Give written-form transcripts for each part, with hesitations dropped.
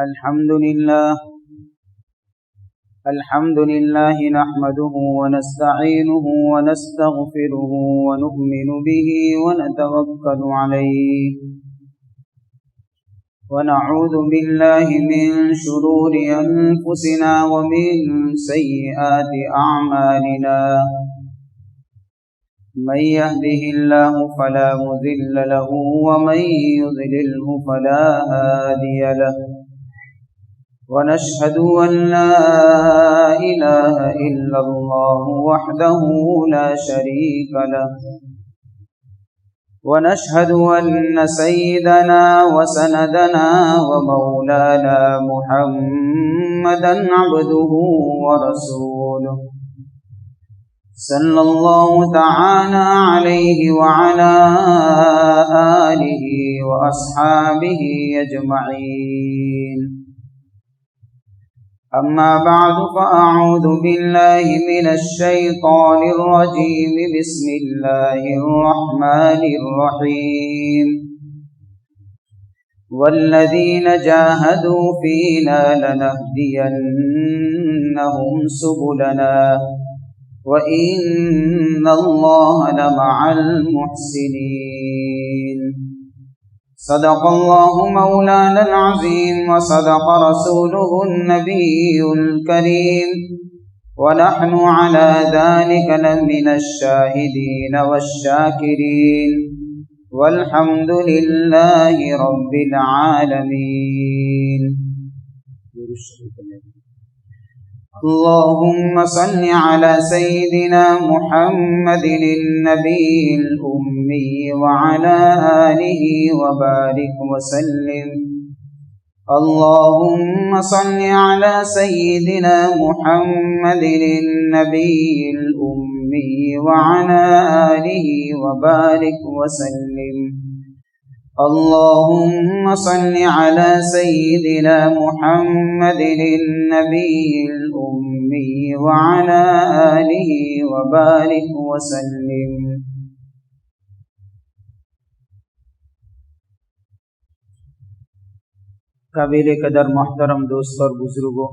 الحمد لله نحمده ونستعينه ونستغفره ونؤمن به ونتوكل عليه ونعوذ بالله من شرور أنفسنا ومن سيئات أعمالنا من يهده الله فلا مضل له ومن يضلله فلا هادي له ونشهد أن لا إله إلا الله وحده لا شريك له ونشهد أن سيدنا وسندنا ومولانا محمدا عبده ورسوله صلى الله تعالى عليه وعلى آله وأصحابه أجمعين أما بعد فأعوذ بالله من الشيطان الرجيم بسم الله الرحمن الرحيم والذين جاهدوا فينا لنهدينهم سبلنا وإن الله لمع المحسنين صدق الله مولانا العظيم وصدق رسوله النبي الكريم ونحن على ذلك لمن الشاهدين والشاكرين والحمد لله رب العالمين. اللهم صل على سيدنا محمد النبي الأمي وعلى آله وبارك وسلم. اللهم صل على سيدنا محمد النبي الأمي وعلى آله وبارك وسلم. اللهم صل على سيدنا محمد النبي الأمي وعلى آله وبارك وسلم. قابل قدر محترم دوست اور بزرگوں،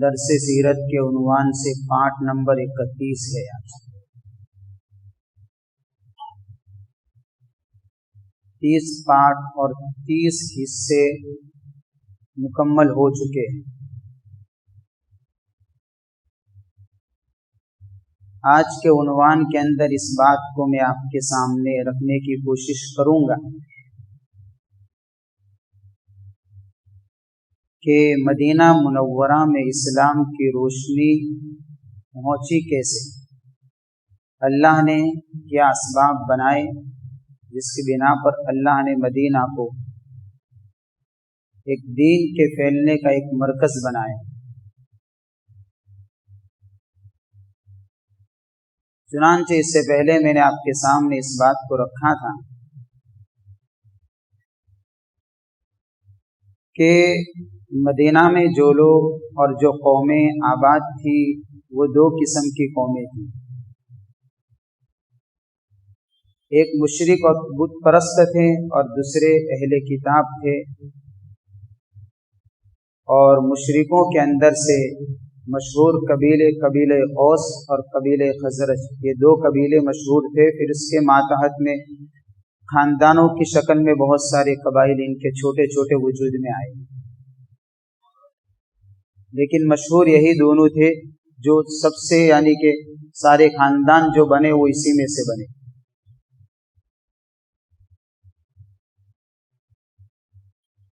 درس سیرت کے عنوان سے پارٹ نمبر 31 ہے. آج 30 پارٹ اور 30 حصے مکمل ہو چکے ہیں. آج کے عنوان کے اندر اس بات کو میں آپ کے سامنے رکھنے کی کوشش کروں گا کہ مدینہ منورہ میں اسلام کی روشنی پہنچی کیسے، اللہ نے کیا اسباب بنائے جس کی بنا پر اللہ نے مدینہ کو ایک دین کے پھیلنے کا ایک مرکز بنایا. چنانچہ اس سے پہلے میں نے آپ کے سامنے اس بات کو رکھا تھا کہ مدینہ میں جو لوگ اور جو قومیں آباد تھی وہ 2 قسم کی قومیں تھیں. ایک مشرک اور بت پرست تھے اور دوسرے اہل کتاب تھے. اور مشرکوں کے اندر سے مشہور قبیلے اوس اور قبیلے خزرج، یہ 2 قبیلے مشہور تھے. پھر اس کے ماتحت میں خاندانوں کی شکل میں بہت سارے قبائل ان کے چھوٹے چھوٹے وجود میں آئے، لیکن مشہور یہی دونوں تھے جو سب سے یعنی کہ سارے خاندان جو بنے وہ اسی میں سے بنے.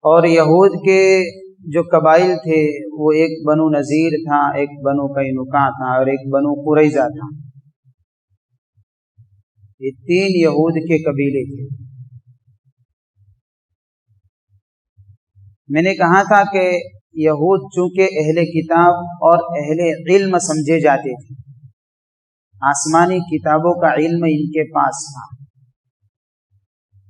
اور یہود کے جو قبائل تھے وہ ایک بنو نذیر تھا، ایک بنو قینقاع تھا اور ایک بنو قریظہ تھا. یہ 3 یہود کے قبیلے تھے. میں نے کہا تھا کہ یہود چونکہ اہل کتاب اور اہل علم سمجھے جاتے تھے، آسمانی کتابوں کا علم ان کے پاس تھا.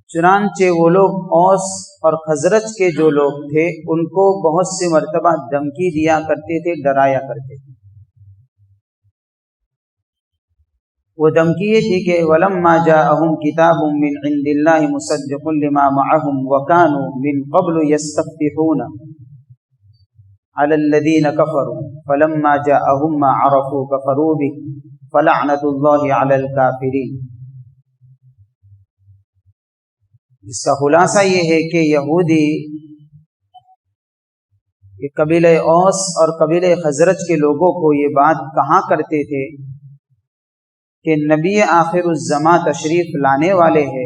چنانچہ وہ لوگ اوس اور خزرج کے جو لوگ تھے ان کو بہت سی مرتبہ دھمکی دیا کرتے تھے، ڈرایا کرتے تھے. وہ دھمکی یہ تھی کہ وَلَمَّا جَاءَهُمْ كِتَابٌ مِّنْ عِندِ اللَّهِ مُصَدِّقٌ لِمَا مَعَهُمْ وَكَانُوا مِنْ قَبْلُ يَسْتَفْتِحُونَ عَلَى الَّذِينَ كَفَرُوا فَلَمَّا جَاءَهُمْ مَا عَرَفُوا كَفَرُوا بِهِ فَلَعْنَةُ اللَّهِ عَلَى الْكَافِرِينَ۔ اس کا خلاصہ یہ ہے کہ یہودی قبیلہ اوس اور قبیلہ خزرج کے لوگوں کو یہ بات کہا کرتے تھے کہ نبی آخر الزماں تشریف لانے والے ہیں،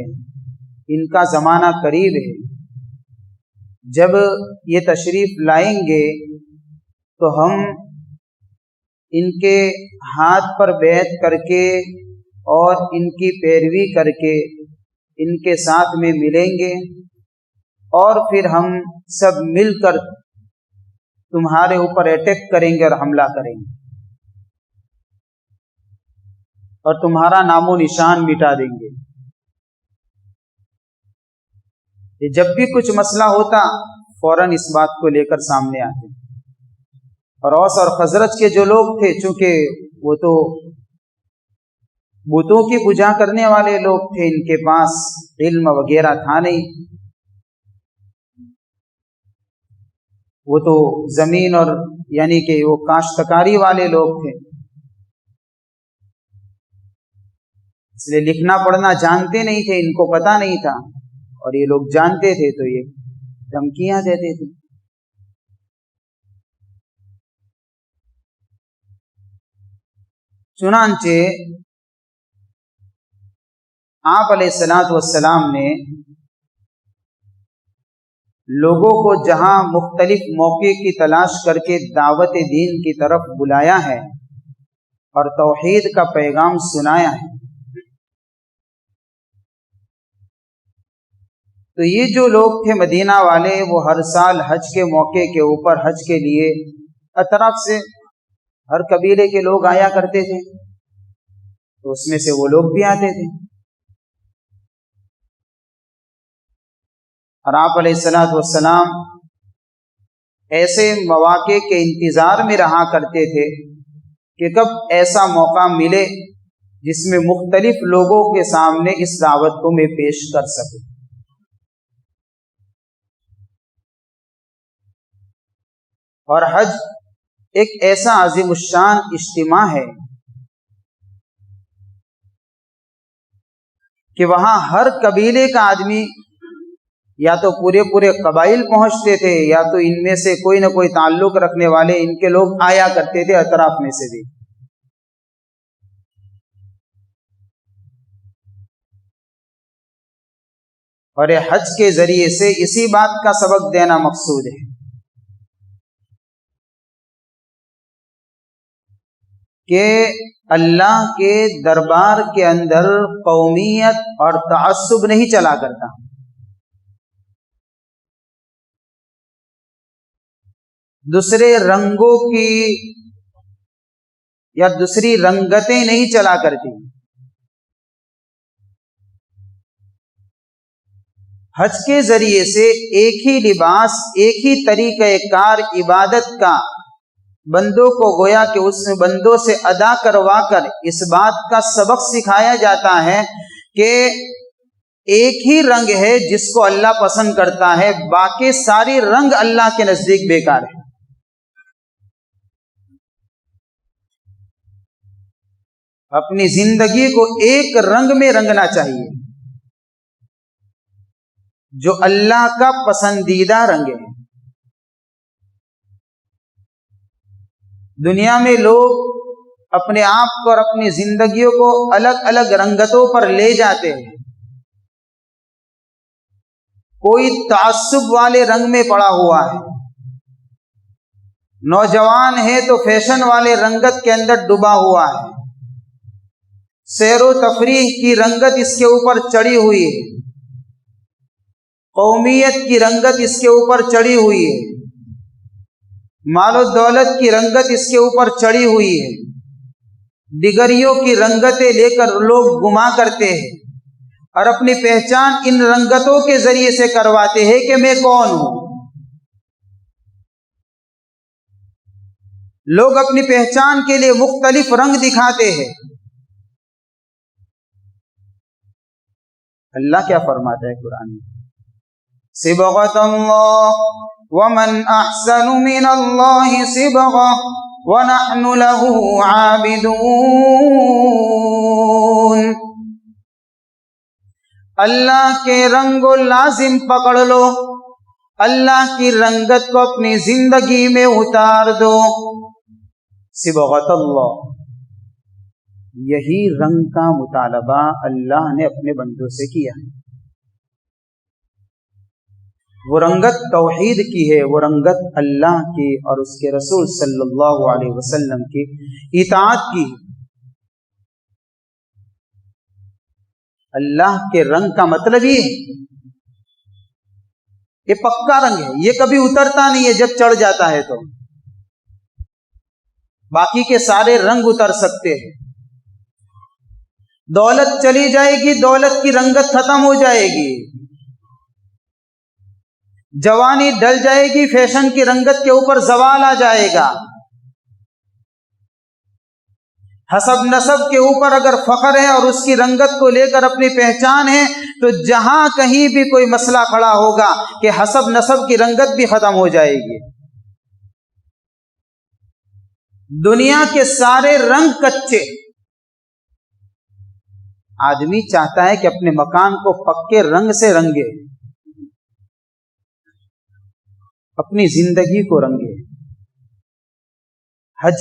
ان کا زمانہ قریب ہے، جب یہ تشریف لائیں گے تو ہم ان کے ہاتھ پر بیعت کر کے اور ان کی پیروی کر کے ان کے ساتھ میں ملیں گے، اور پھر ہم سب مل کر تمہارے اوپر اٹیک کریں گے اور حملہ کریں گے اور تمہارا نام و نشان مٹا دیں گے۔ یہ جب بھی کچھ مسئلہ ہوتا فوراً اس بات کو لے کر سامنے آتے، اور اوس اور خزرج کے جو لوگ تھے چونکہ وہ تو بتوں کی پوجا کرنے والے لوگ تھے، ان کے پاس علم وغیرہ تھا نہیں، وہ تو زمین اور یعنی کہ وہ کاشتکاری والے لوگ تھے، اس لیے لکھنا پڑھنا جانتے نہیں تھے، ان کو پتہ نہیں تھا، اور یہ لوگ جانتے تھے تو یہ دھمکیاں دیتے تھے۔ چنانچہ آپ علیہ الصلوۃ والسلام نے لوگوں کو جہاں مختلف موقع کی تلاش کر کے دعوت دین کی طرف بلایا ہے اور توحید کا پیغام سنایا ہے، تو یہ جو لوگ تھے مدینہ والے، وہ ہر سال حج کے موقع کے اوپر حج کے لیے اطراف سے ہر قبیلے کے لوگ آیا کرتے تھے، تو اس میں سے وہ لوگ بھی آتے تھے، اور آپ علیہ الصلوۃ والسلام ایسے مواقع کے انتظار میں رہا کرتے تھے کہ کب ایسا موقع ملے جس میں مختلف لوگوں کے سامنے اس دعوت کو میں پیش کر سکوں۔ اور حج ایک ایسا عظیم الشان اجتماع ہے کہ وہاں ہر قبیلے کا آدمی یا تو پورے قبائل پہنچتے تھے، یا تو ان میں سے کوئی نہ کوئی تعلق رکھنے والے ان کے لوگ آیا کرتے تھے اطراف میں سے بھی۔ اور یہ حج کے ذریعے سے اسی بات کا سبق دینا مقصود ہے کہ اللہ کے دربار کے اندر قومیت اور تعصب نہیں چلا کرتا، دوسرے رنگوں کی یا دوسری رنگتیں نہیں چلا کرتی۔ حج کے ذریعے سے ایک ہی لباس، ایک ہی طریقہ کار عبادت کا بندوں کو گویا کہ اس بندوں سے ادا کروا کر اس بات کا سبق سکھایا جاتا ہے کہ ایک ہی رنگ ہے جس کو اللہ پسند کرتا ہے، باقی ساری رنگ اللہ کے نزدیک بیکار ہے۔ اپنی زندگی کو ایک رنگ میں رنگنا چاہیے جو اللہ کا پسندیدہ رنگ ہے۔ دنیا میں لوگ اپنے آپ کو اور اپنی زندگیوں کو الگ الگ رنگتوں پر لے جاتے ہیں، کوئی تعصب والے رنگ میں پڑا ہوا ہے، نوجوان ہے تو فیشن والے رنگت کے اندر ڈوبا ہوا ہے، سیر و تفریح کی رنگت اس کے اوپر چڑھی ہوئی ہے، قومیت کی رنگت اس کے اوپر چڑھی ہوئی ہے، مال و دولت کی رنگت اس کے اوپر چڑھی ہوئی ہے، ڈگریوں کی رنگتیں لے کر لوگ گما کرتے ہیں اور اپنی پہچان ان رنگتوں کے ذریعے سے کرواتے ہیں کہ میں کون ہوں۔ لوگ اپنی پہچان کے لیے مختلف رنگ دکھاتے ہیں، اللہ کیا فرماتا ہے قرآن میں؟ صبغۃ اللہ ومن احسن من اللہ صبغہ ونحن له عابدون. اللہ کے رنگ و لازم پکڑ لو، اللہ کی رنگت کو اپنی زندگی میں اتار دو. صبغۃ اللہ، یہی رنگ کا مطالبہ اللہ نے اپنے بندوں سے کیا ہے. وہ رنگت توحید کی ہے، وہ رنگت اللہ کی اور اس کے رسول صلی اللہ علیہ وسلم کی اطاعت کی. اللہ کے رنگ کا مطلب یہ پکا رنگ ہے، یہ کبھی اترتا نہیں ہے. جب چڑھ جاتا ہے تو باقی کے سارے رنگ اتر سکتے ہیں. دولت چلی جائے گی، دولت کی رنگت ختم ہو جائے گی. جوانی ڈل جائے گی، فیشن کی رنگت کے اوپر زوال آ جائے گا. حسب نسب کے اوپر اگر فخر ہے اور اس کی رنگت کو لے کر اپنی پہچان ہے تو جہاں کہیں بھی کوئی مسئلہ کھڑا ہوگا کہ حسب نسب کی رنگت بھی ختم ہو جائے گی. دنیا کے سارے رنگ کچے. آدمی چاہتا ہے کہ اپنے مکان کو پکے رنگ سے رنگے، اپنی زندگی کو رنگے. حج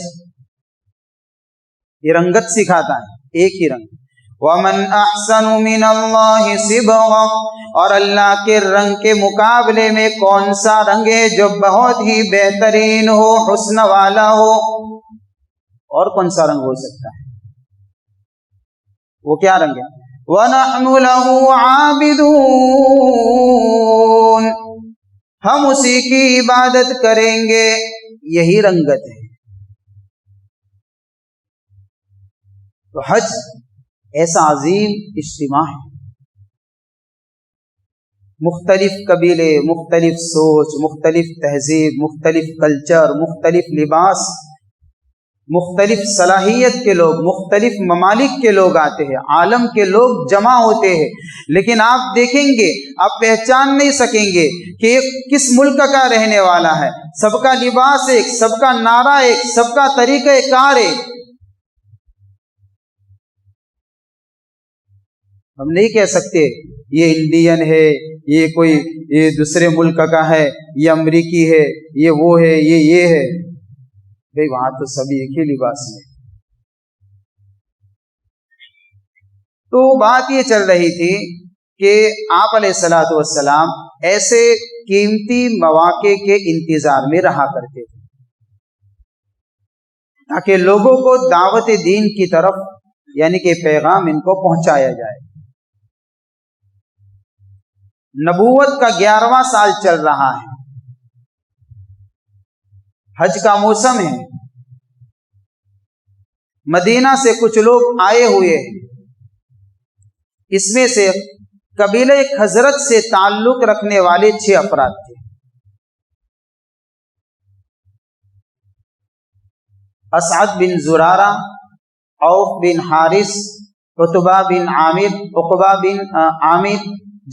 یہ رنگت سکھاتا ہے، ایک ہی رنگ. وَمَنْ أَحْسَنُ مِنَ اللَّهِ صِبْغًا، اور اللہ کے رنگ کے مقابلے میں کون سا رنگ ہے جو بہت ہی بہترین ہو، حسن والا ہو؟ اور کون سا رنگ ہو سکتا ہے؟ وہ کیا رنگ ہے؟ وَنَحْنُ لَهُ عَابِدُونَ، ہم اسی کی عبادت کریں گے. یہی رنگت ہے. تو حج ایسا عظیم اجتماع ہے. مختلف قبیلے، مختلف سوچ، مختلف تہذیب، مختلف کلچر، مختلف لباس، مختلف صلاحیت کے لوگ، مختلف ممالک کے لوگ آتے ہیں، عالم کے لوگ جمع ہوتے ہیں. لیکن آپ دیکھیں گے، آپ پہچان نہیں سکیں گے کہ یہ کس ملک کا رہنے والا ہے. سب کا لباس ایک، سب کا نعرہ ایک، سب کا طریقہ کار ایک. ہم نہیں کہہ سکتے یہ انڈین ہے، یہ دوسرے ملک کا ہے، یہ امریکی ہے، یہ وہ ہے، یہ ہے. بھئی وہاں تو سبھی ایک ہی لباس میں. تو بات یہ چل رہی تھی کہ آپ علیہ الصلوۃ والسلام ایسے قیمتی مواقع کے انتظار میں رہا کرتے تھے تاکہ لوگوں کو دعوت دین کی طرف، یعنی کہ پیغام ان کو پہنچایا جائے. نبوت کا 11واں سال چل رہا ہے، حج کا موسم ہے. مدینہ سے کچھ لوگ آئے ہوئے ہیں. اس میں سے قبیلہ خزرج سے تعلق رکھنے والے 6 افراد تھے. اسعد بن زرارہ، عوف بن حارث، عتبہ بن عامر، عقبہ بن عامر،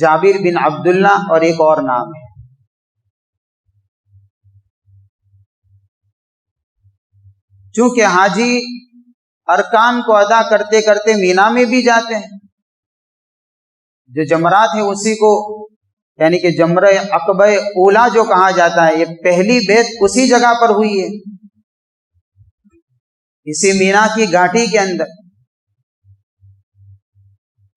جابر بن عبداللہ اور ایک اور نام ہے. چونکہ حاجی ارکان کو ادا کرتے کرتے مینا میں بھی جاتے ہیں، جو جمرات ہیں اسی کو، یعنی کہ جمرہ عقبہ اولا جو کہا جاتا ہے، یہ پہلی بیعت اسی جگہ پر ہوئی ہے، اسی مینا کی گھاٹی کے اندر.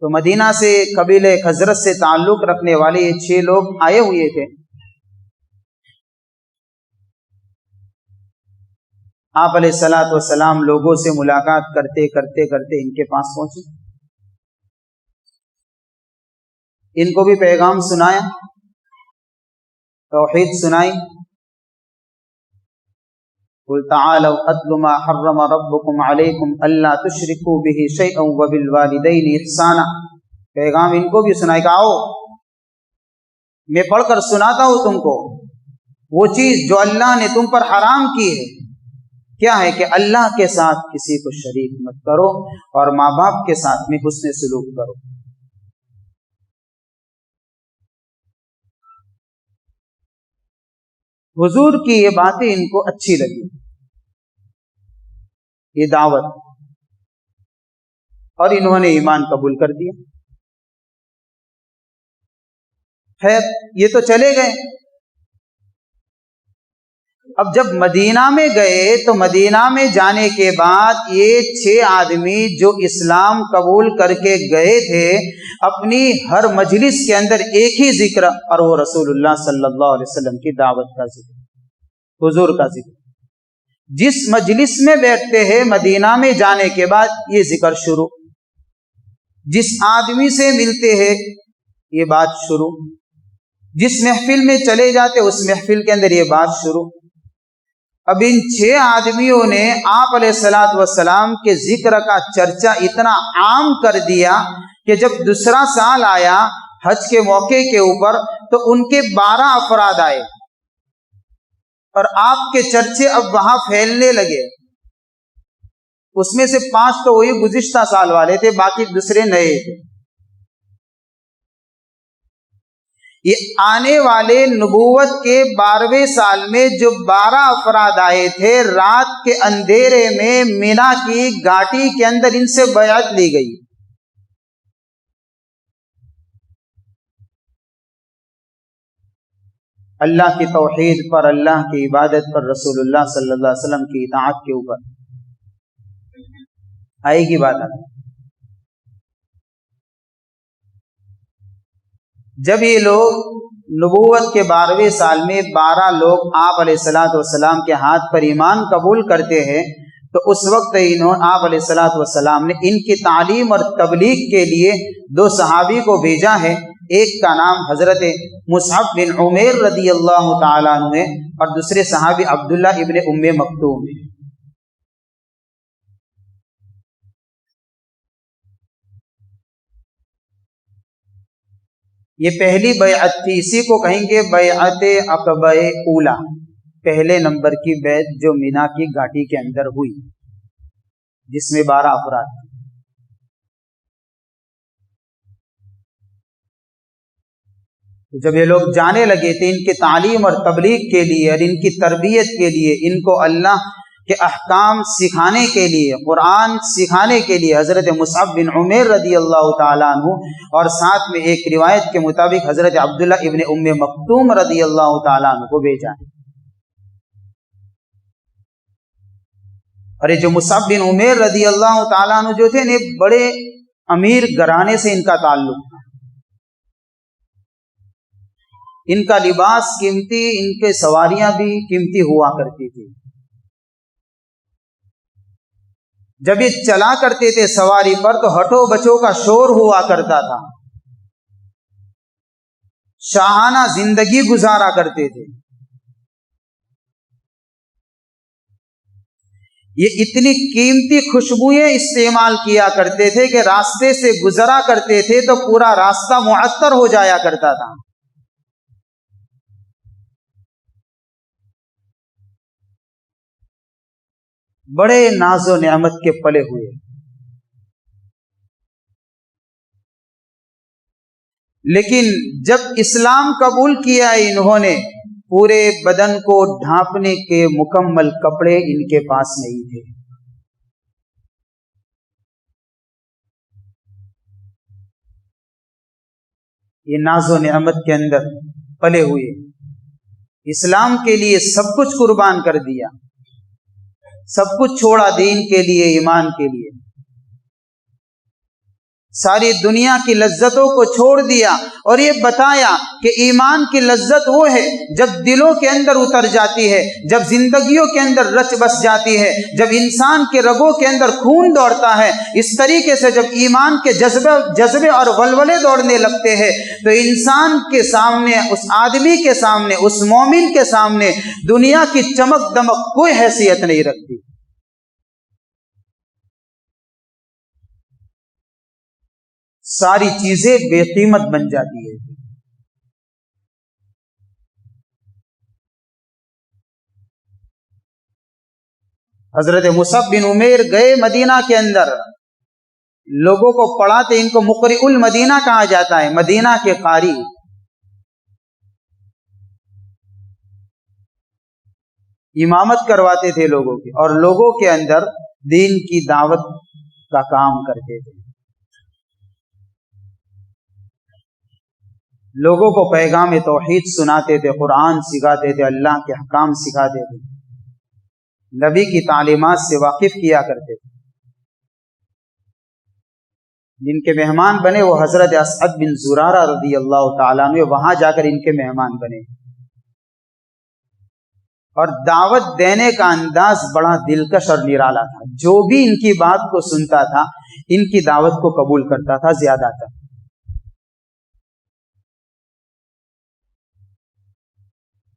تو مدینہ سے قبیلہ خزرج سے تعلق رکھنے والے یہ 6 لوگ آئے ہوئے تھے. آپ علیہ الصلوۃ والسلام لوگوں سے ملاقات کرتے کرتے کرتے ان کے پاس پہنچے. ان کو بھی پیغام سنایا، توحید سنائی. قل تعالوا اتل ما حرم ربكم عليكم الا تشركوا به شيئا وبالوالدين احسانا. پیغام ان کو بھی سنائی کہ آؤ میں پڑھ کر سناتا ہوں تم کو وہ چیز جو اللہ نے تم پر حرام کی ہے. کیا ہے کہ اللہ کے ساتھ کسی کو شریک مت کرو اور ماں باپ کے ساتھ میں حسن سلوک کرو. حضور کی یہ باتیں ان کو اچھی لگی، یہ دعوت، اور انہوں نے ایمان قبول کر دیا۔ خیر یہ تو چلے گئے۔ اب جب مدینہ میں گئے تو مدینہ میں جانے کے بعد یہ 6 آدمی جو اسلام قبول کر کے گئے تھے، اپنی ہر مجلس کے اندر ایک ہی ذکر، اور وہ رسول اللہ صلی اللہ علیہ وسلم کی دعوت کا ذکر، حضور کا ذکر۔ جس مجلس میں بیٹھتے ہیں مدینہ میں جانے کے بعد یہ ذکر شروع، جس آدمی سے ملتے ہیں یہ بات شروع، جس محفل میں چلے جاتے اس محفل کے اندر یہ بات شروع۔ اب ان 6 آدمیوں نے آپ علیہ الصلوۃ والسلام کے ذکر کا چرچا اتنا عام کر دیا کہ جب دوسرا سال آیا حج کے موقع کے اوپر تو ان کے 12 افراد آئے، اور آپ کے چرچے اب وہاں پھیلنے لگے۔ اس میں سے 5 تو وہی گزشتہ سال والے تھے، باقی دوسرے نئے تھے۔ یہ آنے والے نبوت کے 12ویں سال میں جو 12 افراد آئے تھے، رات کے اندھیرے میں مینا کی گھاٹی کے اندر ان سے بیعت لی گئی۔ اللہ کی توحید پر، اللہ کی عبادت پر، رسول اللہ صلی اللہ علیہ وسلم کی اطاعت کے اوپر آئے گی بات آتی۔ جب یہ لوگ نبوت کے 12ویں سال میں 12 لوگ آپ علیہ الصلوۃ والسلام کے ہاتھ پر ایمان قبول کرتے ہیں، تو اس وقت آپ علیہ الصلوۃ والسلام نے ان کی تعلیم اور تبلیغ کے لیے 2 صحابی کو بھیجا ہے۔ ایک کا نام حضرت مصعب بن عمیر رضی اللہ تعالیٰ عنہ ہے، اور دوسرے صحابی عبداللہ ابن ام مکتوم ہے۔ یہ پہلی بیعت تھی، اسی کو کہیں گے بیعت عقبہ اولا، پہلے نمبر کی بیعت جو مینا کی گھاٹی کے اندر ہوئی، جس میں 12 افراد۔ جب یہ لوگ جانے لگے تھے ان کی تعلیم اور تبلیغ کے لیے اور ان کی تربیت کے لیے، ان کو اللہ کے احکام سکھانے کے لیے، قرآن سکھانے کے لیے، حضرت مصعب بن عمیر رضی اللہ تعالیٰ عنہ اور ساتھ میں ایک روایت کے مطابق حضرت عبداللہ ابن ام مکتوم رضی اللہ تعالیٰ عنہ کو بھیجا ہے۔ اور یہ جو مصعب بن عمیر رضی اللہ تعالیٰ عنہ جو تھے بڑے امیر گھرانے سے ان کا تعلق تھا، ان کا لباس قیمتی، ان کے سواریاں بھی قیمتی ہوا کرتی تھی۔ جب یہ چلا کرتے تھے سواری پر تو ہٹو بچوں کا شور ہوا کرتا تھا، شاہانہ زندگی گزارا کرتے تھے۔ یہ اتنی قیمتی خوشبوئیں استعمال کیا کرتے تھے کہ راستے سے گزرا کرتے تھے تو پورا راستہ معطر ہو جایا کرتا تھا۔ بڑے ناز و نعمت کے پلے ہوئے، لیکن جب اسلام قبول کیا انہوں نے، پورے بدن کو ڈھانپنے کے مکمل کپڑے ان کے پاس نہیں تھے۔ یہ ناز و نعمت کے اندر پلے ہوئے، اسلام کے لیے سب کچھ قربان کر دیا، سب کچھ چھوڑا دین کے لیے، ایمان کے لیے، ساری دنیا کی لذتوں کو چھوڑ دیا، اور یہ بتایا کہ ایمان کی لذت وہ ہے جب دلوں کے اندر اتر جاتی ہے، جب زندگیوں کے اندر رچ بس جاتی ہے، جب انسان کے رگوں کے اندر خون دوڑتا ہے۔ اس طریقے سے جب ایمان کے جذبے اور ولولے دوڑنے لگتے ہیں تو انسان کے سامنے، اس آدمی کے سامنے، اس مومن کے سامنے دنیا کی چمک دمک کوئی حیثیت نہیں رکھتی۔ ساری چیزیں بے قیمت بن جاتی ہے۔ حضرت مصعب بن عمیر گئے مدینہ کے اندر، لوگوں کو پڑھاتے، ان کو مقرئ المدینہ کہا جاتا ہے، مدینہ کے قاری۔ امامت کرواتے تھے لوگوں کی، اور لوگوں کے اندر دین کی دعوت کا کام کرتے تھے، لوگوں کو پیغام توحید سناتے تھے، قرآن سکھاتے تھے، اللہ کے احکام سکھاتے تھے، نبی کی تعلیمات سے واقف کیا کرتے تھے۔ جن کے مہمان بنے وہ حضرت اسعد بن زرارہ رضی اللہ تعالیٰ عنہ، وہاں جا کر ان کے مہمان بنے، اور دعوت دینے کا انداز بڑا دلکش اور نرالا تھا، جو بھی ان کی بات کو سنتا تھا ان کی دعوت کو قبول کرتا تھا زیادہ تر۔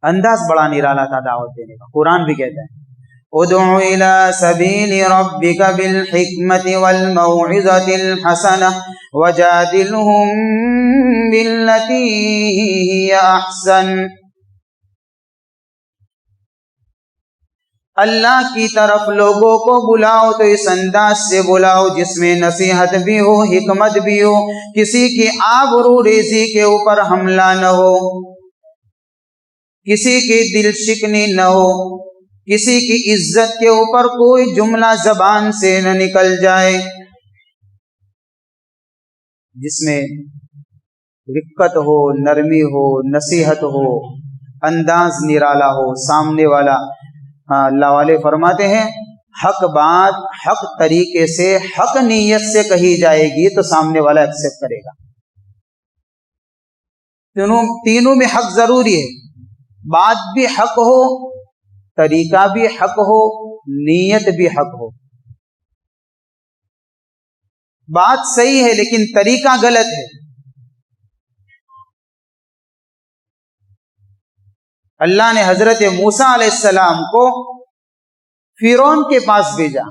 انداز بڑا نرالا تھا دعوت دینے کا۔ قرآن بھی کہتا ہے ادع الى سبیل ربک بالحکمت والموعظۃ الحسنہ وجادلہم باللتی ہی احسن، اللہ کی طرف لوگوں کو بلاؤ تو اس انداز سے بلاؤ جس میں نصیحت بھی ہو، حکمت بھی ہو، کسی کی آبرو ریزی کے اوپر حملہ نہ ہو، کسی کی دل شکنی نہ ہو، کسی کی عزت کے اوپر کوئی جملہ زبان سے نہ نکل جائے، جس میں رقت ہو، نرمی ہو، نصیحت ہو، انداز نرالا ہو، سامنے والا اللہ والے فرماتے ہیں حق بات حق طریقے سے حق نیت سے کہی جائے گی تو سامنے والا ایکسپٹ کرے گا۔ تینوں میں حق ضروری ہے، بات بھی حق ہو، طریقہ بھی حق ہو، نیت بھی حق ہو۔ بات صحیح ہے لیکن طریقہ غلط ہے۔ اللہ نے حضرت موسیٰ علیہ السلام کو فرعون کے پاس بھیجا،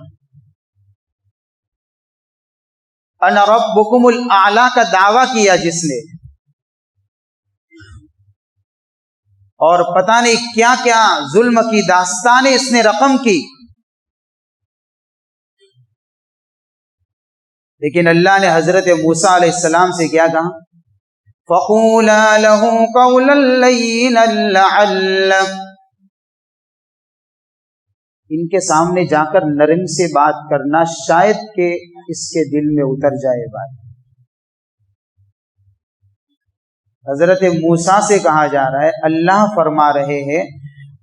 انا ربکم الاعلی کا دعویٰ کیا جس نے، اور پتہ نہیں کیا کیا ظلم کی داستانیں اس نے رقم کی، لیکن اللہ نے حضرت موسیٰ علیہ السلام سے کیا کہا فَقُولَا لَهُ قَوْلًا لَيِّنًا لَعَلَّهُ، ان کے سامنے جا کر نرم سے بات کرنا شاید کہ اس کے دل میں اتر جائے بات۔ حضرت موسیٰ سے کہا جا رہا ہے، اللہ فرما رہے ہیں،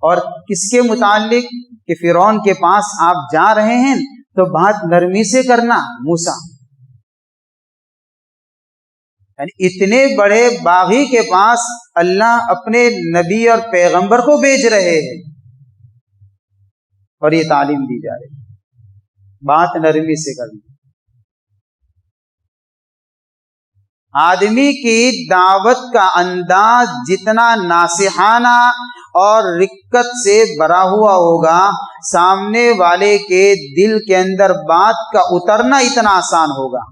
اور کس کے متعلق کہ فرعون کے پاس آپ جا رہے ہیں تو بات نرمی سے کرنا موسیٰ، یعنی اتنے بڑے باغی کے پاس اللہ اپنے نبی اور پیغمبر کو بھیج رہے ہیں اور یہ تعلیم دی جا رہی ہے، بات نرمی سے کرنا۔ آدمی کی دعوت کا انداز جتنا ناصحانہ اور رقت سے بھرا ہوا ہوگا، سامنے والے کے دل کے اندر بات کا اترنا اتنا آسان ہوگا۔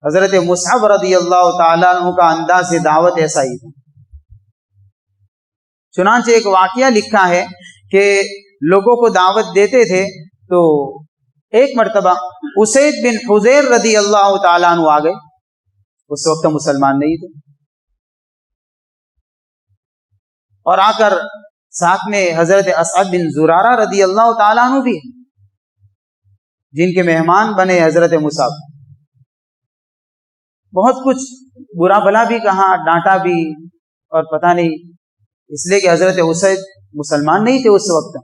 حضرت مصعب رضی اللہ تعالیٰ عنہ کا انداز دعوت ایسا ہی تھا۔ چنانچہ ایک واقعہ لکھا ہے کہ لوگوں کو دعوت دیتے تھے تو ایک مرتبہ اسید بن حضیر رضی اللہ تعالیٰ عنہ آ گئے، اس وقت مسلمان نہیں تھے، اور آ کر ساتھ میں حضرت اسعد بن زرارہ رضی اللہ تعالیٰ عنہ بھی، جن کے مہمان بنے حضرت مصعب، بہت کچھ برا بھلا بھی کہا، ڈانٹا بھی، اور پتہ نہیں، اس لیے کہ حضرت اسید مسلمان نہیں تھے اس وقت۔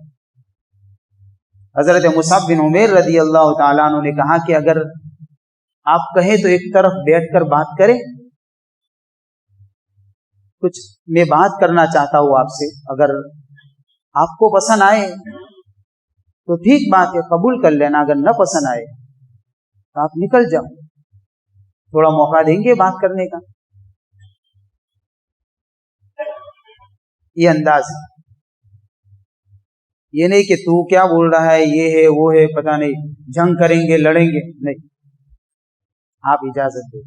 حضرت مصعب بن عمیر رضی اللہ تعالیٰ عنہ نے کہا کہ اگر آپ کہیں تو ایک طرف بیٹھ کر بات کریں، کچھ میں بات کرنا چاہتا ہوں آپ سے، اگر آپ کو پسند آئے تو ٹھیک بات ہے، قبول کر لینا، اگر نہ پسند آئے تو آپ نکل جاؤ، تھوڑا موقع دیں گے بات کرنے کا۔ یہ انداز ہے، یہ نہیں کہ تو کیا بول رہا ہے، یہ ہے وہ ہے، پتہ نہیں جنگ کریں گے، لڑیں گے، نہیں، آپ اجازت دیں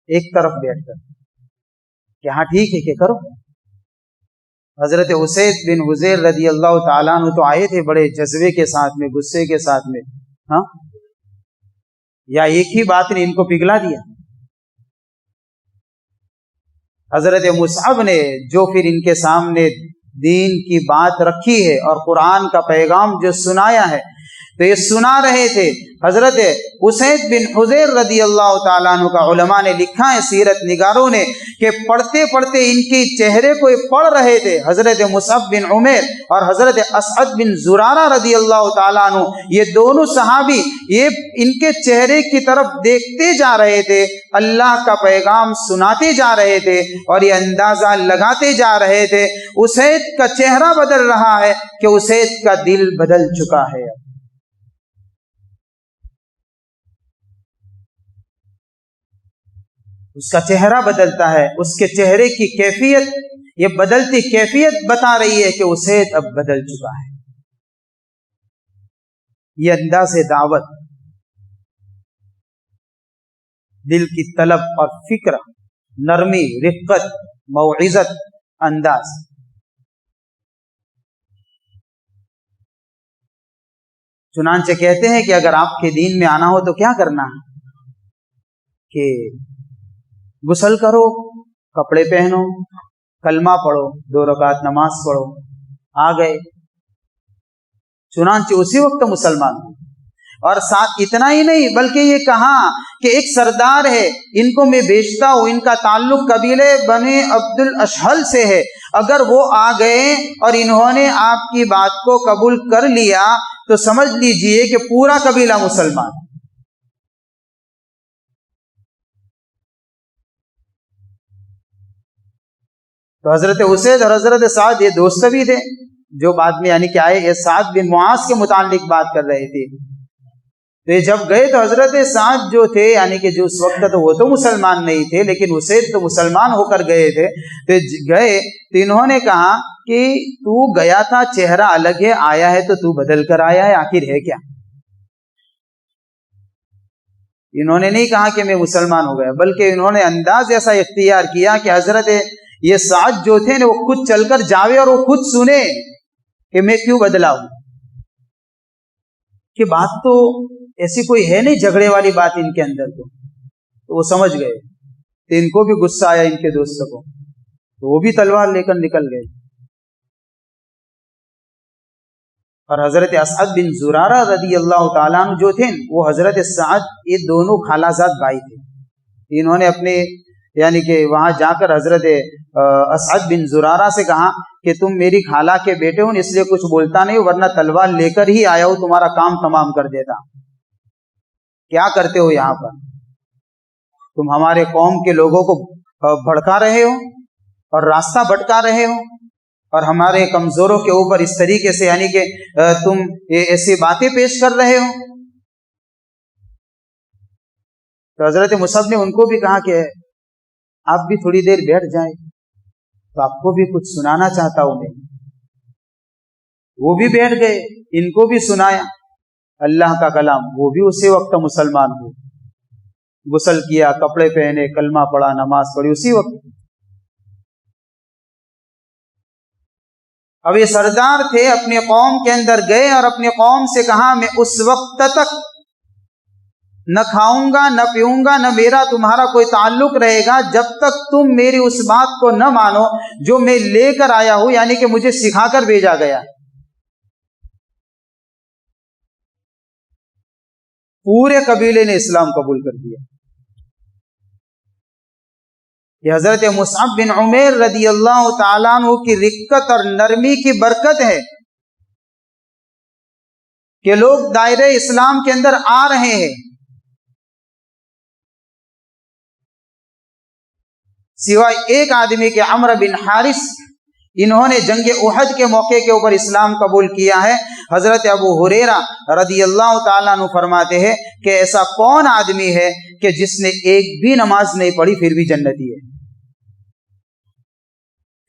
ایک طرف بیٹھ کر کہ ہاں ٹھیک ہے کہ کرو۔ حضرت اسید بن حضیر رضی اللہ تعالیٰ عنہ تو آئے تھے بڑے جذبے کے ساتھ میں، غصے کے ساتھ میں، ہاں، یا ایک ہی بات نے ان کو پگھلا دیا؟ حضرت مصعب نے جو پھر ان کے سامنے دین کی بات رکھی ہے اور قرآن کا پیغام جو سنایا ہے، تو یہ سنا رہے تھے حضرت اسید بن حضیر رضی اللہ تعالیٰ عنہ کا علماء نے لکھا ہے، سیرت نگاروں نے، کہ پڑھتے پڑھتے ان کی چہرے کو یہ پڑھ رہے تھے حضرت مصعب بن عمیر اور حضرت اسعد بن زرارہ رضی اللہ تعالیٰ عنہ، یہ دونوں صحابی یہ ان کے چہرے کی طرف دیکھتے جا رہے تھے، اللہ کا پیغام سناتے جا رہے تھے اور یہ اندازہ لگاتے جا رہے تھے اسید کا چہرہ بدل رہا ہے کہ اسید کا دل بدل چکا ہے۔ اس کا چہرہ بدلتا ہے، اس کے چہرے کی کیفیت، یہ بدلتی کیفیت بتا رہی ہے کہ اسید اب بدل چکا ہے۔ یہ انداز دعوت، دل کی طلب اور فکر، نرمی، رفقت، موعظت انداز۔ چنانچہ کہتے ہیں کہ اگر آپ کے دین میں آنا ہو تو کیا کرنا ہے کہ غسل کرو، کپڑے پہنو، کلمہ پڑھو، 2 رکعت نماز پڑھو، آ گئے۔ چنانچہ اسی وقت مسلمان ہوئے، اور ساتھ اتنا ہی نہیں بلکہ یہ کہا کہ ایک سردار ہے، ان کو میں بیچتا ہوں، ان کا تعلق قبیلے بنی عبد الاشہل سے ہے، اگر وہ آ گئے اور انہوں نے آپ کی بات کو قبول کر لیا تو سمجھ لیجئے کہ پورا قبیلہ مسلمان۔ تو حضرت اسید اور حضرت سعد یہ دوست بھی تھے جو بعد میں یعنی کہ آئے، یہ سعد بن معاذ کے متعلق بات کر رہے تھے۔ تو یہ جب گئے تو حضرت سعد جو تھے یعنی کہ جو اس وقت تو وہ تو مسلمان نہیں تھے، لیکن اسید تو مسلمان ہو کر گئے تھے، تو گئے تو انہوں نے کہا کہ تو گیا تھا، چہرہ الگ ہے، آیا ہے تو تو بدل کر آیا ہے، آخر ہے کیا؟ انہوں نے نہیں کہا کہ میں مسلمان ہو گیا، بلکہ انہوں نے انداز ایسا اختیار کیا کہ حضرت یہ سعد جو تھے نا وہ خود چل کر جاوے اور وہ خود سنے کہ میں کیوں بدلا ہوں، کہ بات تو ایسی کوئی ہے نہیں جھگڑے والی بات ان کے اندر، تو وہ سمجھ گئے، تو ان کو بھی غصہ آیا ان کے دوستوں کو، تو وہ بھی تلوار لے کر نکل گئے۔ اور حضرت اسعد بن زرارہ رضی اللہ تعالیٰ عنہ جو تھے وہ حضرت سعد یہ دونوں خالہ زاد بھائی تھے، انہوں نے اپنے یعنی کہ وہاں جا کر حضرت اسعد بن زرارہ سے کہا کہ تم میری خالہ کے بیٹے ہو، اس لیے کچھ بولتا نہیں، ورنہ تلوار لے کر ہی آیا ہو، تمہارا کام تمام کر دیتا۔ کیا کرتے ہو یہاں پر؟ تم ہمارے قوم کے لوگوں کو بھڑکا رہے ہو اور راستہ بھٹکا رہے ہو، اور ہمارے کمزوروں کے اوپر اس طریقے سے یعنی کہ تم ایسی باتیں پیش کر رہے ہو۔ تو حضرت مصعب نے ان کو بھی کہا کہ آپ بھی تھوڑی دیر بیٹھ جائیں، تو آپ کو بھی کچھ سنانا چاہتا ہوں میں۔ وہ بھی بیٹھ گئے، ان کو بھی سنایا اللہ کا کلام، وہ بھی اسی وقت مسلمان ہوئے، غسل کیا، کپڑے پہنے، کلمہ پڑھا، نماز پڑھی اسی وقت۔ اب یہ سردار تھے، اپنے قوم کے اندر گئے اور اپنے قوم سے کہا میں اس وقت تک نہ کھاؤں گا نہ پیوں گا، نہ میرا تمہارا کوئی تعلق رہے گا جب تک تم میری اس بات کو نہ مانو جو میں لے کر آیا ہوں، یعنی کہ مجھے سکھا کر بھیجا گیا۔ پورے قبیلے نے اسلام قبول کر دیا۔ یہ حضرت مصعب بن عمیر رضی اللہ تعالیٰ عنہ کی رقت اور نرمی کی برکت ہے کہ لوگ دائرہ اسلام کے اندر آ رہے ہیں۔ سوائے ایک آدمی کے، عمرو بن حارث، انہوں نے جنگ احد کے موقع کے اوپر اسلام قبول کیا ہے۔ حضرت ابو ہریرہ رضی اللہ تعالیٰ عنہ فرماتے ہیں کہ ایسا کون آدمی ہے کہ جس نے ایک بھی نماز نہیں پڑھی پھر بھی جنتی ہے؟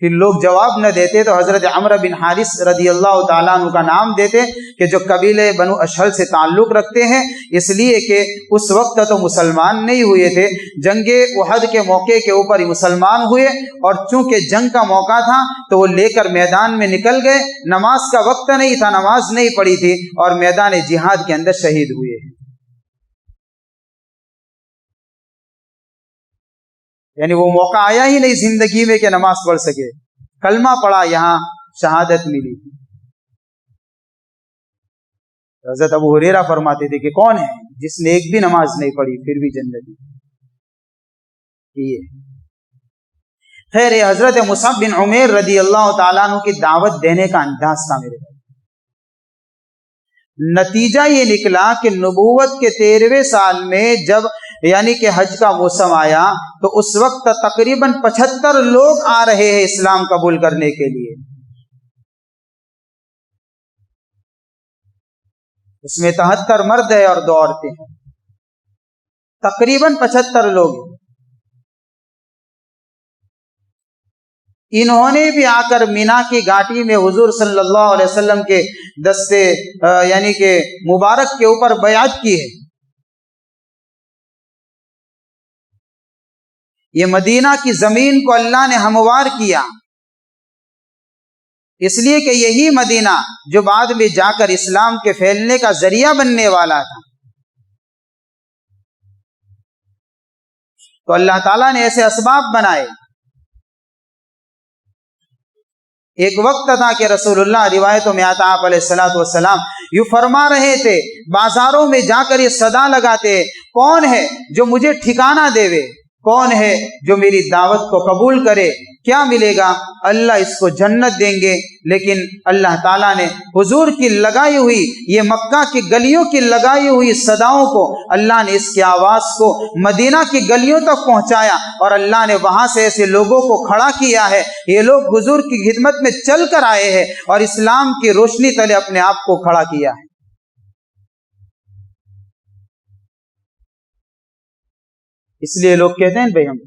پھر لوگ جواب نہ دیتے تو حضرت عمرو بن حارث رضی اللہ تعالیٰ عنہ کا نام دیتے کہ جو قبیلے بنو اشہل سے تعلق رکھتے ہیں، اس لیے کہ اس وقت تو مسلمان نہیں ہوئے تھے، جنگ احد کے موقع کے اوپر ہی مسلمان ہوئے، اور چونکہ جنگ کا موقع تھا تو وہ لے کر میدان میں نکل گئے، نماز کا وقت نہیں تھا، نماز نہیں پڑھی تھی، اور میدان جہاد کے اندر شہید ہوئے۔ یعنی وہ موقع آیا ہی نہیں زندگی میں کہ نماز پڑھ سکے، کلمہ پڑھا، یہاں شہادت ملی۔ حضرت ابو ہریرہ فرماتے تھے کہ کون ہے جس نے ایک بھی نماز نہیں پڑھی پھر بھی جنتی؟ یہ خیر، حضرت مصعب بن عمیر رضی اللہ تعالیٰ عنہ کی دعوت دینے کا انداز تھا میرے بھائی۔ نتیجہ یہ نکلا کہ نبوت کے 13ویں سال میں جب یعنی کہ حج کا موسم آیا تو اس وقت تقریباً 75 لوگ آ رہے ہیں اسلام قبول کرنے کے لیے، اس میں 73 مرد ہے اور 2 عورتیں ہیں، تقریباً 75 لوگ۔ انہوں نے بھی آ کر مینا کی گھاٹی میں حضور صلی اللہ علیہ وسلم کے دستے یعنی کہ مبارک کے اوپر بیعت کی ہے۔ یہ مدینہ کی زمین کو اللہ نے ہموار کیا، اس لیے کہ یہی مدینہ جو بعد میں جا کر اسلام کے پھیلنے کا ذریعہ بننے والا تھا، تو اللہ تعالیٰ نے ایسے اسباب بنائے۔ ایک وقت تھا کہ رسول اللہ، روایتوں میں آتا آپ علیہ الصلوۃ والسلام یوں فرما رہے تھے، بازاروں میں جا کر یہ صدا لگاتے، کون ہے جو مجھے ٹھکانہ دیوے، کون ہے جو میری دعوت کو قبول کرے، کیا ملے گا؟ اللہ اس کو جنت دیں گے۔ لیکن اللہ تعالیٰ نے حضور کی لگائی ہوئی، یہ مکہ کی گلیوں کی لگائی ہوئی صداؤں کو، اللہ نے اس کی آواز کو مدینہ کی گلیوں تک پہنچایا، اور اللہ نے وہاں سے ایسے لوگوں کو کھڑا کیا ہے، یہ لوگ حضور کی خدمت میں چل کر آئے ہیں اور اسلام کی روشنی تلے اپنے آپ کو کھڑا کیا ہے۔ اس لیے لوگ کہتے ہیں بھائی ہم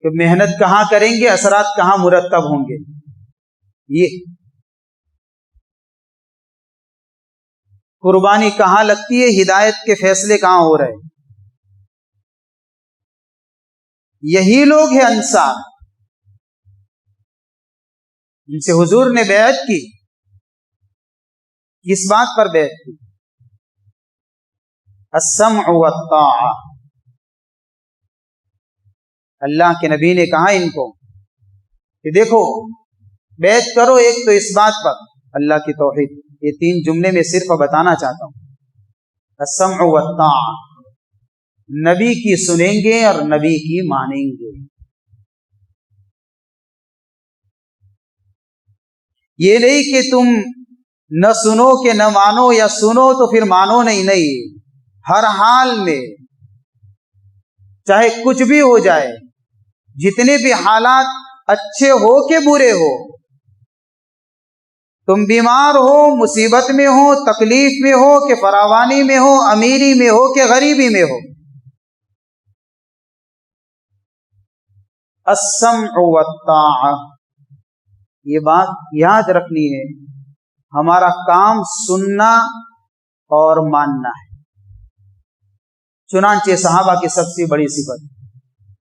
کہ محنت کہاں کریں گے، اثرات کہاں مرتب ہوں گے۔ یہ قربانی کہاں لگتی ہے، ہدایت کے فیصلے کہاں ہو رہے ہیں۔ یہی لوگ ہیں انصار، جن سے حضور نے بیعت کی۔ کس بات پر بیعت کی؟ السمع والطاعہ۔ اللہ کے نبی نے کہا ان کو کہ دیکھو بیعت کرو، ایک تو اس بات پر اللہ کی توحید، یہ 3 جملے میں صرف بتانا چاہتا ہوں۔ السمع والطاعہ، نبی کی سنیں گے اور نبی کی مانیں گے۔ یہ نہیں کہ تم نہ سنو کہ نہ مانو، یا سنو تو پھر مانو نہیں۔ ہر حال میں چاہے کچھ بھی ہو جائے، جتنے بھی حالات اچھے ہو کہ برے ہو، تم بیمار ہو، مصیبت میں ہو، تکلیف میں ہو کہ فراوانی میں ہو، امیری میں ہو کہ غریبی میں ہو، السمع والطاعہ، یہ بات یاد رکھنی ہے۔ ہمارا کام سننا اور ماننا ہے۔ چنانچہ صحابہ کی سب سے بڑی صفت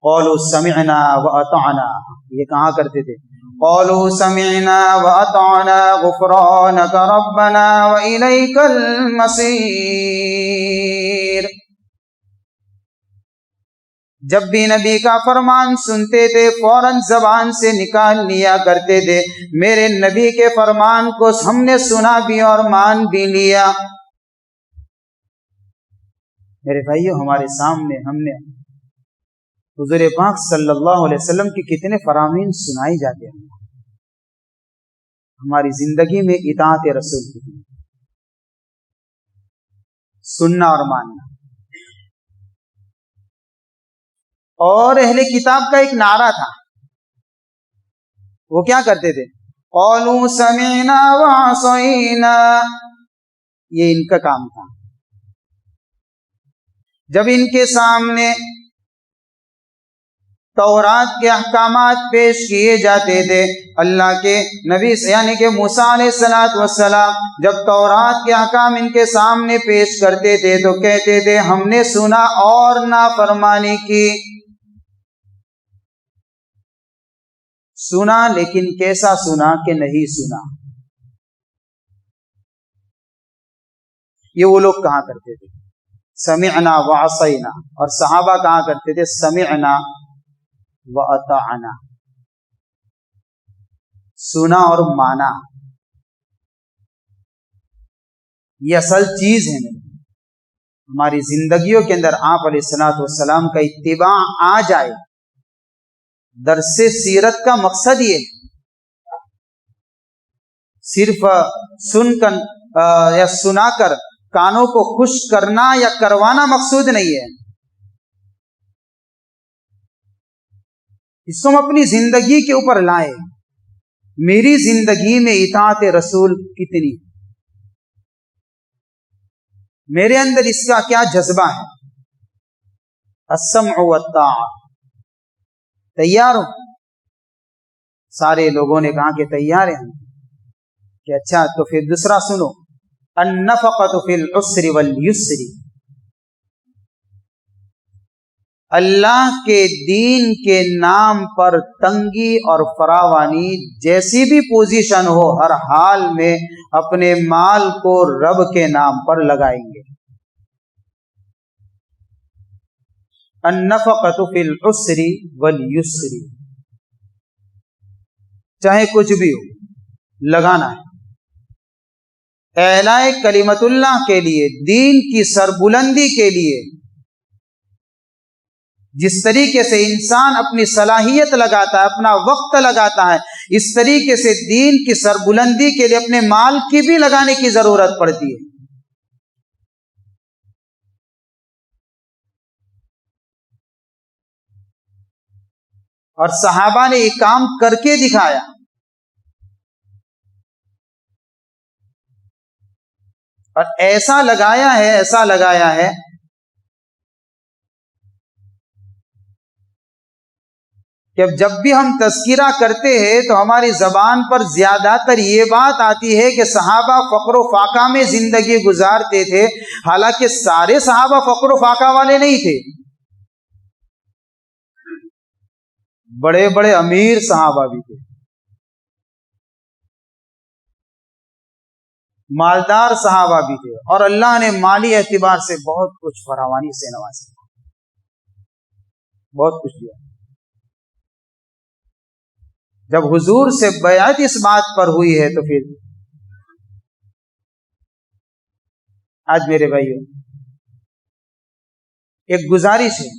قولوا سمعنا واطعنا، یہ کہا کرتے تھے قولوا سمعنا واطعنا غفرانک ربنا والیک المصیر۔ جب بھی نبی کا فرمان سنتے تھے فوراً زبان سے نکال لیا کرتے تھے، میرے نبی کے فرمان کو ہم نے سنا بھی اور مان بھی لیا۔ میرے بھائیو، ہمارے سامنے ہم نے حضور پاک صلی اللہ علیہ وسلم کی کتنے فرامین سنائی جاتے ہیں، ہماری زندگی میں اطاعت رسول کی سننا اور ماننا۔ اور اہل کتاب کا ایک نعرہ تھا، وہ کیا کرتے تھے؟ قولوا سمعنا وعصینا، یہ ان کا کام تھا۔ جب ان کے سامنے تورات کے احکامات پیش کیے جاتے تھے، اللہ کے نبی یعنی کہ موسیٰ علیہ السلام جب تورات کے احکام ان کے سامنے پیش کرتے تھے تو کہتے تھے ہم نے سنا اور نافرمانی کی۔ سنا، لیکن کیسا سنا کہ نہیں سنا، یہ وہ لوگ کہا کرتے تھے۔ سمعنا وعصینا، اور صحابہ کہا کرتے تھے سمعنا واطعنا، سنا اور مانا. یہ اصل چیز ہے. ہماری زندگیوں کے اندر آپ علیہ الصلوۃ والسلام کا اتباع آ جائے. درس سیرت کا مقصد یہ صرف سن کر یا سنا کر کانوں کو خوش کرنا یا کروانا مقصود نہیں ہے. اس کو ہم اپنی زندگی کے اوپر لائیں. میری زندگی میں اطاعت رسول کتنی، میرے اندر اس کا کیا جذبہ ہے؟ السمع والطاعہ. تیار ہو؟ سارے لوگوں نے کہا کہ تیار ہیں. کہ اچھا تو پھر دوسرا سنو، النفقۃ فی العسر والیسر. اللہ کے دین کے نام پر تنگی اور فراوانی جیسی بھی پوزیشن ہو، ہر حال میں اپنے مال کو رب کے نام پر لگائیں گے. النفقۃ فی العسر والیسر، چاہے کچھ بھی ہو لگانا ہے. اعلاء کلمت اللہ کے لیے، دین کی سربلندی کے لیے. جس طریقے سے انسان اپنی صلاحیت لگاتا ہے، اپنا وقت لگاتا ہے، اس طریقے سے دین کی سربلندی کے لیے اپنے مال کی بھی لگانے کی ضرورت پڑتی ہے. اور صحابہ نے یہ کام کر کے دکھایا. اور ایسا لگایا ہے کہ جب بھی ہم تذکرہ کرتے ہیں تو ہماری زبان پر زیادہ تر یہ بات آتی ہے کہ صحابہ فقر و فاقہ میں زندگی گزارتے تھے. حالانکہ سارے صحابہ فقر و فاقہ والے نہیں تھے. بڑے بڑے امیر صحابہ بھی تھے، مالدار صحابہ بھی تھے، اور اللہ نے مالی اعتبار سے بہت کچھ فراوانی سے نوازا، بہت کچھ دیا. جب حضور سے بیعت اس بات پر ہوئی ہے تو پھر آج میرے بھائیو ایک گزارش ہے،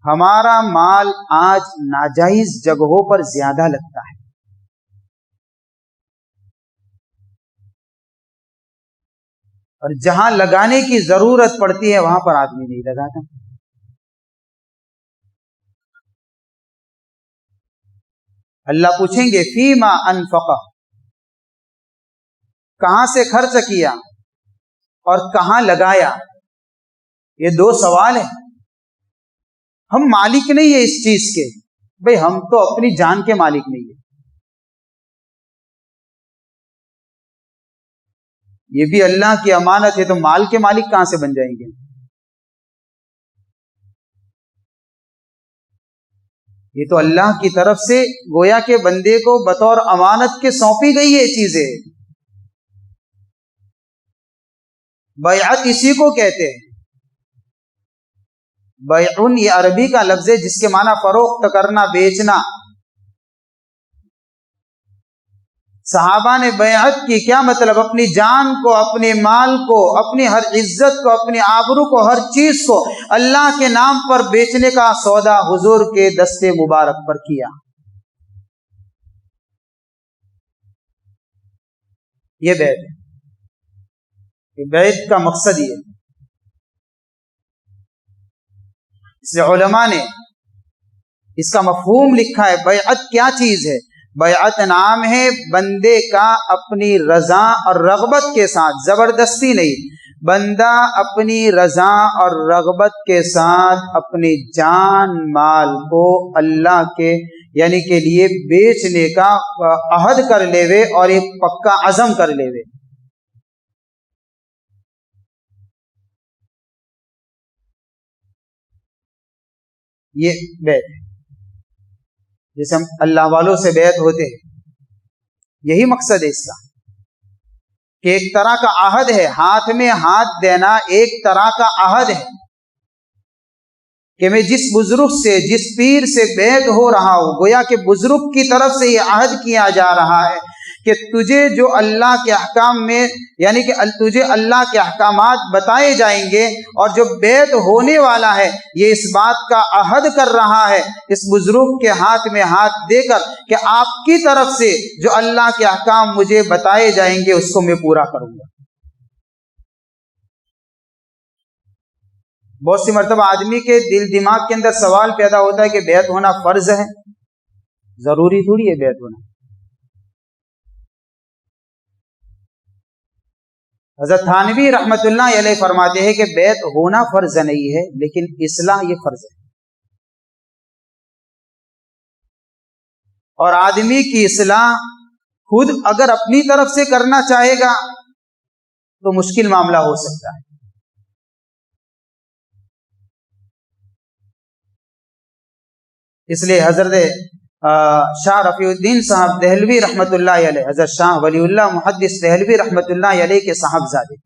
ہمارا مال آج ناجائز جگہوں پر زیادہ لگتا ہے. اور جہاں لگانے کی ضرورت پڑتی ہے وہاں پر آدمی نہیں لگاتا. اللہ پوچھیں گے فیما انفق، کہاں سے خرچ کیا اور کہاں لگایا. یہ دو سوال ہیں. ہم مالک نہیں ہیں اس چیز کے، بھئی ہم تو اپنی جان کے مالک نہیں ہیں. یہ بھی اللہ کی امانت ہے، تو مال کے مالک کہاں سے بن جائیں گے؟ یہ تو اللہ کی طرف سے گویا کہ بندے کو بطور امانت کے سونپی گئی ہے چیزیں. بیعت اسی کو کہتے ہیں. بیعن یہ عربی کا لفظ ہے جس کے معنی فروخت کرنا، بیچنا. صحابہ نے بیعت کی، کیا مطلب؟ اپنی جان کو، اپنے مال کو، اپنی ہر عزت کو، اپنی آبرو کو، ہر چیز کو اللہ کے نام پر بیچنے کا سودا حضور کے دستے مبارک پر کیا. یہ بیعت ہے. یہ بیعت کا مقصد یہ ہے. اس لیے علماء نے اس کا مفہوم لکھا ہے. بیعت کیا چیز ہے؟ بیعت نام ہے بندے کا اپنی رضا اور رغبت کے ساتھ، زبردستی نہیں، بندہ اپنی رضا اور رغبت کے ساتھ اپنی جان مال کو اللہ کے یعنی کے لیے بیچنے کا عہد کر لیوے اور ایک پکا عزم کر لیوے. یہ بیعت ہے. جیسے ہم اللہ والوں سے بیعت ہوتے ہیں، یہی مقصد ہے اس کا کہ ایک طرح کا عہد ہے. ہاتھ میں ہاتھ دینا ایک طرح کا عہد ہے. کہ میں جس بزرگ سے، جس پیر سے بیعت ہو رہا ہوں، گویا کہ بزرگ کی طرف سے یہ عہد کیا جا رہا ہے کہ تجھے جو اللہ کے احکام میں، یعنی کہ تجھے اللہ کے احکامات بتائے جائیں گے، اور جو بیعت ہونے والا ہے یہ اس بات کا عہد کر رہا ہے اس بزرگ کے ہاتھ میں ہاتھ دے کر کہ آپ کی طرف سے جو اللہ کے احکام مجھے بتائے جائیں گے اس کو میں پورا کروں گا۔ بہت سی مرتبہ آدمی کے دل دماغ کے اندر سوال پیدا ہوتا ہے کہ بیعت ہونا فرض ہے، ضروری تھوڑی ہے بیعت ہونا۔ حضرت تھانوی رحمت اللہ علیہ فرماتے ہیں کہ بیعت ہونا فرض نہیں ہے لیکن اصلاح یہ فرض ہے، اور آدمی کی اصلاح خود اگر اپنی طرف سے کرنا چاہے گا تو مشکل معاملہ ہو سکتا ہے۔ اس لیے حضرت شاہ رفیع الدین صاحب دہلوی رحمت اللہ علیہ، حضرت شاہ ولی اللہ محدث دہلوی رحمت اللہ علیہ کے صاحبزادے،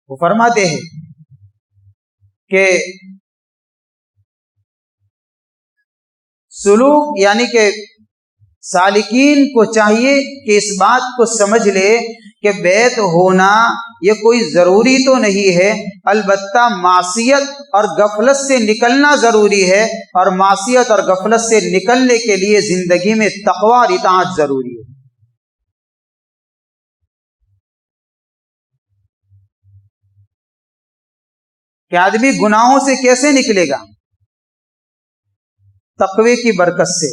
وہ فرماتے ہیں کہ سلوک، یعنی کہ سالکین کو چاہیے کہ اس بات کو سمجھ لے کہ بیعت ہونا یہ کوئی ضروری تو نہیں ہے، البتہ معصیت اور غفلت سے نکلنا ضروری ہے، اور معصیت اور غفلت سے نکلنے کے لیے زندگی میں تقوی اور اطاعت ضروری ہے۔ کہ آدمی گناہوں سے کیسے نکلے گا؟ تقوی کی برکت سے،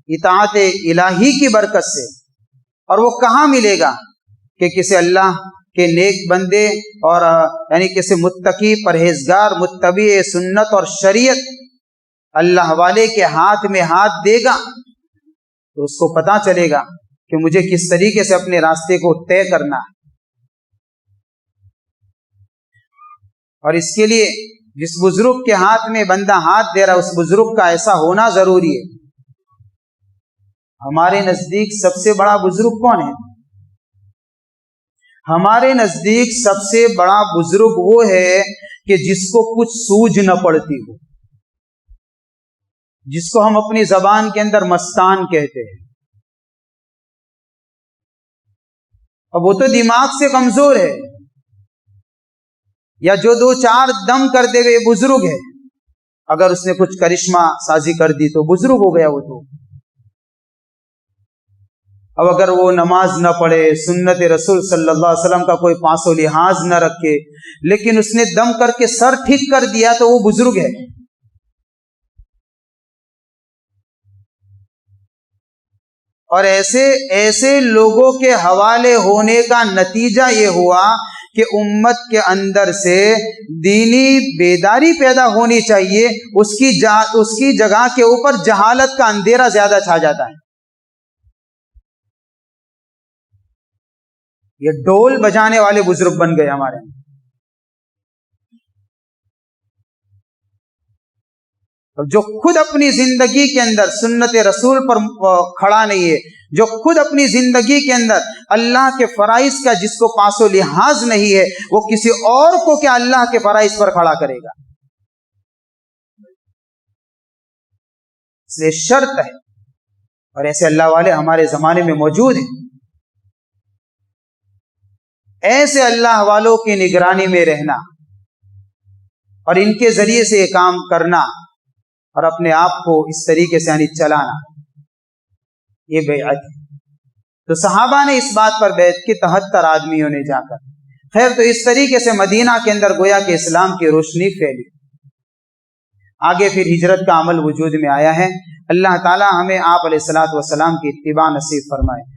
اطاعت الہی کی برکت سے۔ اور وہ کہاں ملے گا؟ کہ کسی اللہ کے نیک بندے اور یعنی کسی متقی پرہیزگار متبع سنت اور شریعت اللہ والے کے ہاتھ میں ہاتھ دے گا تو اس کو پتہ چلے گا کہ مجھے کس طریقے سے اپنے راستے کو طے کرنا ہے۔ اور اس کے لیے جس بزرگ کے ہاتھ میں بندہ ہاتھ دے رہا اس بزرگ کا ایسا ہونا ضروری ہے۔ ہمارے نزدیک سب سے بڑا بزرگ کون ہے؟ ہمارے نزدیک سب سے بڑا بزرگ وہ ہے کہ جس کو کچھ سوجھ نہ پڑتی ہو، جس کو ہم اپنی زبان کے اندر مستان کہتے ہیں۔ اب وہ تو دماغ سے کمزور ہے، یا جو دو چار دم کر دے ہوئے بزرگ ہے، اگر اس نے کچھ کرشمہ سازی کر دی تو بزرگ ہو گیا وہ تو۔ اب اگر وہ نماز نہ پڑھے، سنت رسول صلی اللہ علیہ وسلم کا کوئی پاس و لحاظ نہ رکھے، لیکن اس نے دم کر کے سر ٹھیک کر دیا تو وہ بزرگ ہے۔ اور ایسے لوگوں کے حوالے ہونے کا نتیجہ یہ ہوا کہ امت کے اندر سے دینی بیداری پیدا ہونی چاہیے، اس کی جگہ کے اوپر جہالت کا اندھیرا زیادہ چھا جاتا ہے۔ یہ ڈول بجانے والے بزرگ بن گئے ہمارے۔ جو خود اپنی زندگی کے اندر سنت رسول پر کھڑا نہیں ہے، جو خود اپنی زندگی کے اندر اللہ کے فرائض کا جس کو پاس و لحاظ نہیں ہے، وہ کسی اور کو کیا اللہ کے فرائض پر کھڑا کرے گا؟ اس لیے شرط ہے، اور ایسے اللہ والے ہمارے زمانے میں موجود ہیں۔ ایسے اللہ والوں کی نگرانی میں رہنا اور ان کے ذریعے سے یہ کام کرنا اور اپنے آپ کو اس طریقے سے یعنی چلانا، یہ بیعت ہے۔ تو صحابہ نے اس بات پر بیعت کی، 73 آدمیوں نے جا کر۔ خیر، تو اس طریقے سے مدینہ کے اندر گویا کہ اسلام کی روشنی پھیلی۔ آگے پھر ہجرت کا عمل وجود میں آیا ہے۔ اللہ تعالی ہمیں آپ علیہ الصلوۃ والسلام کی اتباع نصیب فرمائے۔